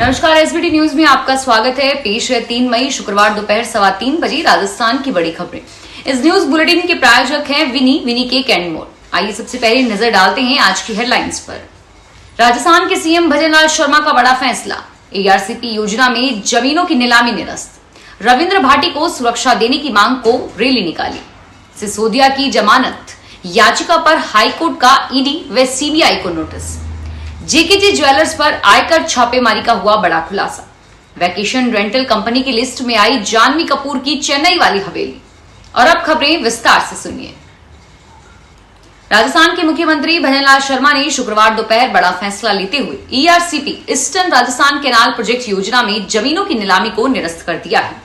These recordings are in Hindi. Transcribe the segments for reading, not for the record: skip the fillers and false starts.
नमस्कार, एसबीटी न्यूज में आपका स्वागत है। पेश है 3 मई शुक्रवार दोपहर 3:15 बजे राजस्थान की बड़ी खबरें। इस न्यूज बुलेटिन के प्रायोजक हैं विनी केक एंड मोर। आइए सबसे पहले नजर डालते हैं आज की हेडलाइंस पर। राजस्थान के सीएम भजनलाल शर्मा का बड़ा फैसला, एआरसीपी योजना में जमीनों की नीलामी निरस्त। रविंद्र भाटी को सुरक्षा देने की मांग को रैली निकाली। सिसोदिया की जमानत याचिका पर हाईकोर्ट का ईडी व सीबीआई को नोटिस। जेकेजे ज्वेलर्स पर आयकर छापेमारी का हुआ बड़ा खुलासा। वैकेशन रेंटल कंपनी की लिस्ट में आई जानवी कपूर की चेन्नई वाली हवेली। और अब खबरें विस्तार से सुनिए। राजस्थान के मुख्यमंत्री भजनलाल शर्मा ने शुक्रवार दोपहर बड़ा फैसला लेते हुए ERCP eastern Rajasthan canal project योजना में जमीनों की नीलामी को निरस्त कर दिया है।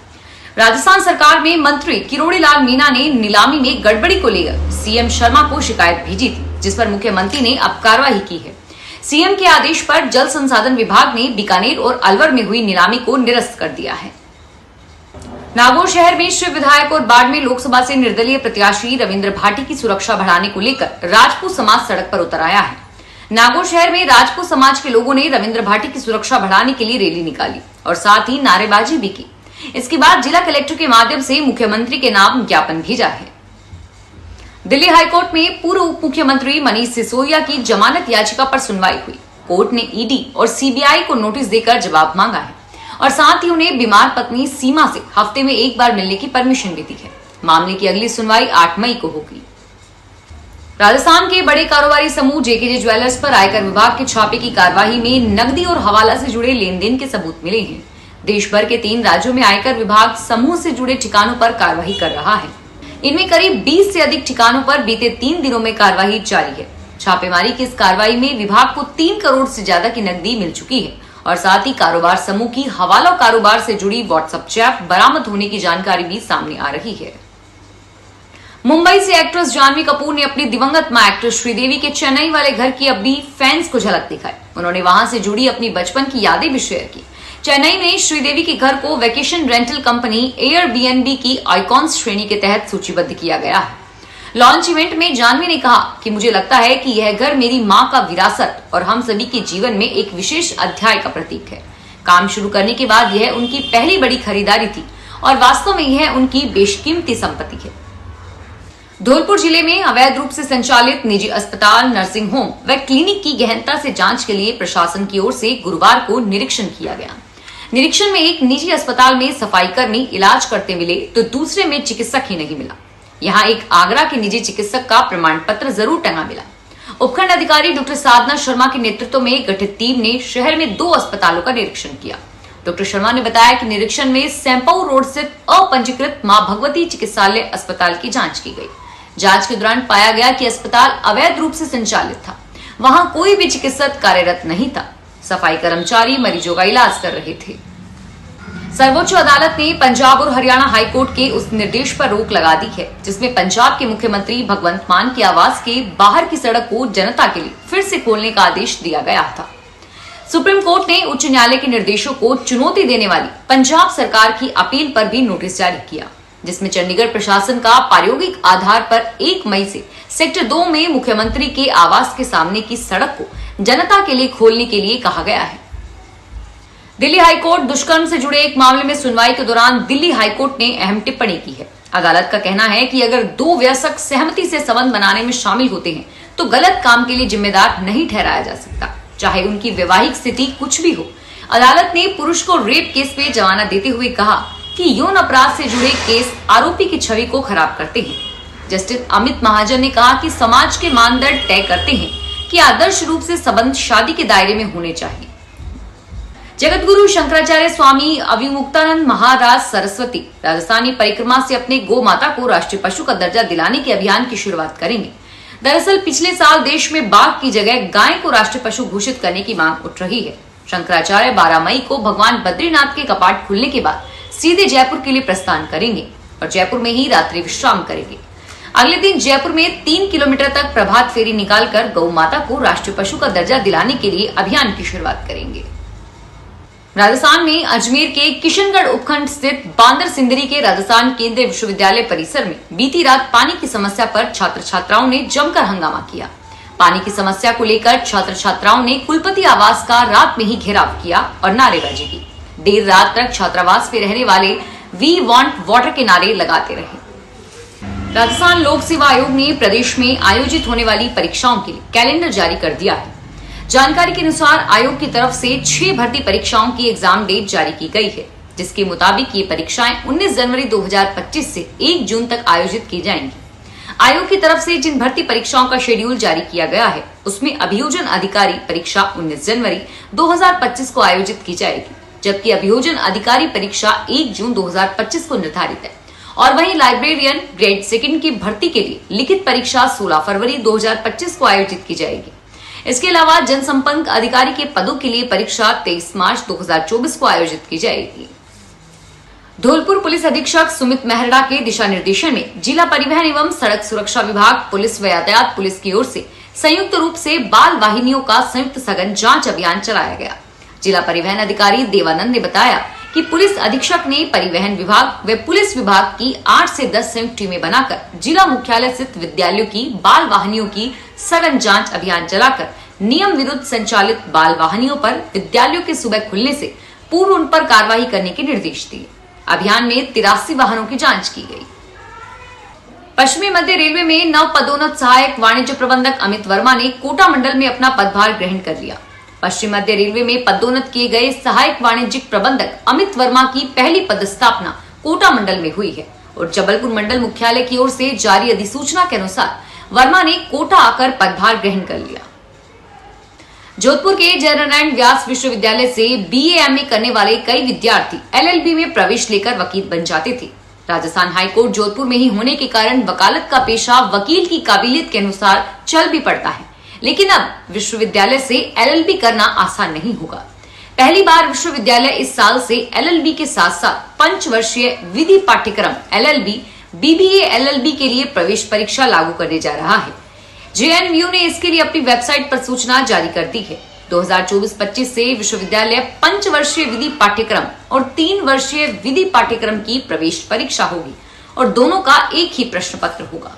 राजस्थान सरकार में मंत्री किरोड़ी लाल मीणा ने नीलामी में गड़बड़ी को लेकर सीएम शर्मा को शिकायत भेजी थी, जिस पर मुख्यमंत्री ने अब कार्रवाई की है। सीएम के आदेश पर जल संसाधन विभाग ने बीकानेर और अलवर में हुई नीलामी को निरस्त कर दिया है। नागौर शहर में शिव विधायक और बाड़मेर लोकसभा से निर्दलीय प्रत्याशी रविंद्र भाटी की सुरक्षा बढ़ाने को लेकर राजपूत समाज सड़क पर उतर आया है। नागौर शहर में राजपूत समाज के लोगों ने रविंद्र भाटी की सुरक्षा बढ़ाने के लिए रैली निकाली और साथ ही नारेबाजी भी की। इसके बाद जिला कलेक्टर के माध्यम से मुख्यमंत्री के नाम ज्ञापन भेजा है। दिल्ली हाईकोर्ट में पूर्व उप मुख्यमंत्री मनीष सिसोदिया की जमानत याचिका पर सुनवाई हुई। कोर्ट ने ईडी और सीबीआई को नोटिस देकर जवाब मांगा है और साथ ही उन्हें बीमार पत्नी सीमा से हफ्ते में एक बार मिलने की परमिशन भी दी है। मामले की अगली सुनवाई 8 मई को होगी। राजस्थान के बड़े कारोबारी समूह जेकेजे ज्वेलर्स पर आयकर विभाग के छापे की कार्रवाई में नकदी और हवाला से जुड़े लेन देन के सबूत मिले हैं। देश भर के 3 राज्यों में आयकर विभाग समूह से जुड़े ठिकानों पर कार्रवाई कर रहा है। इनमें करीब 20 से अधिक ठिकानों पर बीते 3 दिनों में कार्रवाई जारी है। छापेमारी की इस कार्रवाई में विभाग को 3 करोड़ से ज्यादा की नकदी मिल चुकी है और साथ ही कारोबार समूह की हवाला कारोबार से जुड़ी व्हाट्सएप चैट बरामद होने की जानकारी भी सामने आ रही है। मुंबई से एक्ट्रेस जानवी कपूर ने अपनी दिवंगत मां एक्ट्रेस श्रीदेवी के चेन्नई वाले घर की अब भी फैंस को झलक दिखाई। उन्होंने वहां से जुड़ी अपनी बचपन की यादें भी शेयर की। चेन्नई में श्रीदेवी के घर को वैकेशन रेंटल कंपनी एयरबीएनबी की आइकॉन्स श्रेणी के तहत सूचीबद्ध किया गया है। लॉन्च इवेंट में जानवी ने कहा कि मुझे लगता है कि यह घर मेरी मां का विरासत और हम सभी के जीवन में एक विशेष अध्याय का प्रतीक है। काम शुरू करने के बाद यह उनकी पहली बड़ी खरीदारी थी और वास्तव में यह उनकी बेशकीमती संपत्ति है। धौलपुर जिले में अवैध रूप से संचालित निजी अस्पताल, नर्सिंग होम व क्लिनिक की गहनता से जांच के लिए प्रशासन की ओर से गुरुवार को निरीक्षण किया गया। निरीक्षण में एक निजी अस्पताल में सफाई कर्मी इलाज करते मिले तो दूसरे में चिकित्सक ही नहीं मिला। यहाँ एक आगरा के निजी चिकित्सक का प्रमाण पत्र जरूर टंगा मिला। उपखंड अधिकारी डॉक्टर साधना शर्मा के नेतृत्व में गठित टीम ने शहर में 2 अस्पतालों का निरीक्षण किया। डॉक्टर शर्मा ने बताया कि निरीक्षण में सैंपऊ रोड स्थित अपंजीकृत मां भगवती चिकित्सालय अस्पताल की जांच की गई। जांच के दौरान पाया गया कि अस्पताल अवैध रूप से संचालित था। वहां कोई भी चिकित्सक कार्यरत नहीं था। सफाई कर्मचारी मरीजों का इलाज कर रहे थे। सर्वोच्च अदालत ने पंजाब और हरियाणा हाईकोर्ट के उस निर्देश पर रोक लगा दी है जिसमें पंजाब के मुख्यमंत्री भगवंत मान के आवास के बाहर की सड़क को जनता के लिए फिर से खोलने का आदेश दिया गया था। सुप्रीम कोर्ट ने उच्च न्यायालय के निर्देशों को चुनौती देने वाली पंजाब सरकार की अपील पर भी नोटिस जारी किया, जिसमें चंडीगढ़ प्रशासन का प्रायोगिक आधार पर 1 मई से सेक्टर 2 में मुख्यमंत्री के आवास के सामने की सड़क को जनता के लिए खोलने के लिए कहा गया है। दिल्ली हाईकोर्ट दुष्कर्म से जुड़े एक मामले में सुनवाई के दौरान दिल्ली हाईकोर्ट ने अहम टिप्पणी की है। अदालत का कहना है कि अगर 2 वयस्क सहमति से संबंध बनाने में शामिल होते हैं तो गलत काम के लिए जिम्मेदार नहीं ठहराया जा सकता, चाहे उनकी वैवाहिक स्थिति कुछ भी हो। अदालत ने पुरुष को रेप केस में जमानत देते हुए कहा कि यौन अपराध से जुड़े केस आरोपी की छवि को खराब करते हैं। जस्टिस अमित महाजन ने कहा कि समाज के मानदंड तय करते हैं कि आदर्श रूप से संबंध शादी के दायरे में होने चाहिए। जगतगुरु शंकराचार्य स्वामी अविमुक्तानंद महाराज सरस्वती राजस्थानी परिक्रमा से अपने गौ माता को राष्ट्रीय पशु का दर्जा दिलाने के अभियान की शुरुआत करेंगे। दरअसल पिछले साल देश में बाघ की जगह गाय को राष्ट्रीय पशु घोषित करने की मांग उठ रही है। शंकराचार्य 12 मई को भगवान बद्रीनाथ के कपाट खुलने के बाद सीधे जयपुर के लिए प्रस्थान करेंगे और जयपुर में ही रात्रि विश्राम करेंगे। अगले दिन जयपुर में 3 किलोमीटर तक प्रभात फेरी निकालकर गौ माता को राष्ट्रीय पशु का दर्जा दिलाने के लिए अभियान की शुरुआत करेंगे। राजस्थान में अजमेर के किशनगढ़ उपखंड स्थित बांदर सिंदरी के राजस्थान केंद्रीय विश्वविद्यालय परिसर में बीती रात पानी की समस्या पर छात्र छात्राओं ने जमकर हंगामा किया। पानी की समस्या को लेकर छात्र छात्राओं ने कुलपति आवास का रात में ही घेराव किया और नारेबाजी की। देर रात तक छात्रावास में रहने वाले वी वांट वाटर के नारे लगाते रहे। राजस्थान लोक सेवा आयोग ने प्रदेश में आयोजित होने वाली परीक्षाओं के लिए कैलेंडर जारी कर दिया है। जानकारी के अनुसार आयोग की तरफ से 6 भर्ती परीक्षाओं की एग्जाम डेट जारी की गई है, जिसके मुताबिक ये परीक्षाएं 19 जनवरी 2025 से 1 जून तक आयोजित की जाएंगी। आयोग की तरफ से जिन भर्ती परीक्षाओं का शेड्यूल जारी किया गया है, उसमें अभियोजन अधिकारी परीक्षा 19 जनवरी 2025 को आयोजित की जाएगी, जबकि अभियोजन अधिकारी परीक्षा 1 जून 2025 को निर्धारित है। और वहीं लाइब्रेरियन ग्रेड 2 की भर्ती के लिए लिखित परीक्षा 16 फरवरी 2025 को आयोजित की जाएगी। इसके अलावा जनसंपर्क अधिकारी के पदों के लिए परीक्षा 23 मार्च 2024 को आयोजित की जाएगी। धौलपुर पुलिस अधीक्षक सुमित मेहरा के दिशा निर्देशन में जिला परिवहन एवं सड़क सुरक्षा विभाग, पुलिस व यातायात पुलिस की ओर से संयुक्त रूप से बाल वाहिनियों का संयुक्त सघन जांच अभियान चलाया गया। जिला परिवहन अधिकारी देवानंद ने बताया कि पुलिस अधीक्षक ने परिवहन विभाग व पुलिस विभाग की 8 से 10 संयुक्त टीमें बनाकर जिला मुख्यालय स्थित विद्यालयों की बाल वाहिनियों की सघन जांच अभियान चलाकर नियम विरुद्ध संचालित बाल वाहिनियों पर विद्यालयों के सुबह खुलने से पूर्व उन पर कार्रवाई करने के निर्देश दिए। अभियान में 83 वाहनों की जांच की गई। पश्चिमी मध्य रेलवे में नव पदोन्नत सहायक वाणिज्य प्रबंधक अमित वर्मा ने कोटा मंडल में अपना पदभार ग्रहण कर लिया। पश्चिम मध्य रेलवे में पदोन्नत किए गए सहायक वाणिज्यिक प्रबंधक अमित वर्मा की पहली पदस्थापना कोटा मंडल में हुई है और जबलपुर मंडल मुख्यालय की ओर से जारी अधिसूचना के अनुसार वर्मा ने कोटा आकर पदभार ग्रहण कर लिया। जोधपुर के जयनारायण व्यास विश्वविद्यालय से BA MA करने वाले कई विद्यार्थी LLB में प्रवेश लेकर वकील बन जाते थे। राजस्थान हाईकोर्ट जोधपुर में ही होने के कारण वकालत का पेशा वकील की काबिलियत के अनुसार चल भी पड़ता है, लेकिन अब विश्वविद्यालय से LLB करना आसान नहीं होगा। पहली बार विश्वविद्यालय इस साल से LLB के साथ साथ 5 वर्षीय विधि पाठ्यक्रम LLB, BBA LLB के लिए प्रवेश परीक्षा लागू करने जा रहा है। JNU ने इसके लिए अपनी वेबसाइट पर सूचना जारी कर दी है। 2024-25 से विश्वविद्यालय 5 वर्षीय विधि पाठ्यक्रम और 3 वर्षीय विधि पाठ्यक्रम की प्रवेश परीक्षा होगी और दोनों का एक ही प्रश्न पत्र होगा।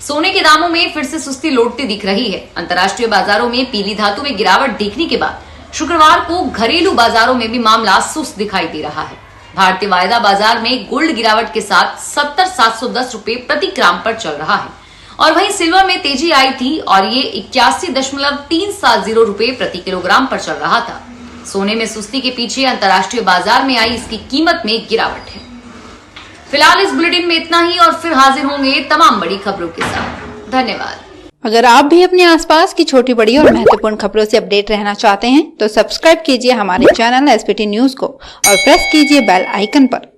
सोने के दामों में फिर से सुस्ती लौटती दिख रही है। अंतर्राष्ट्रीय बाजारों में पीली धातु में गिरावट देखने के बाद शुक्रवार को घरेलू बाजारों में भी मामला सुस्त दिखाई दे रहा है। भारतीय वायदा बाजार में गोल्ड गिरावट के साथ 70,710 रुपए प्रति ग्राम पर चल रहा है और वहीं सिल्वर में तेजी आई थी और ये 81.370 रुपए प्रति किलोग्राम पर चल रहा था। सोने में सुस्ती के पीछे अंतर्राष्ट्रीय बाजार में आई इसकी कीमत में गिरावट है। फिलहाल इस बुलेटिन में इतना ही और फिर हाजिर होंगे तमाम बड़ी खबरों के साथ। धन्यवाद। अगर आप भी अपने आसपास की छोटी बड़ी और महत्वपूर्ण खबरों से अपडेट रहना चाहते हैं तो सब्सक्राइब कीजिए हमारे चैनल SPT न्यूज को और प्रेस कीजिए बेल आइकन पर।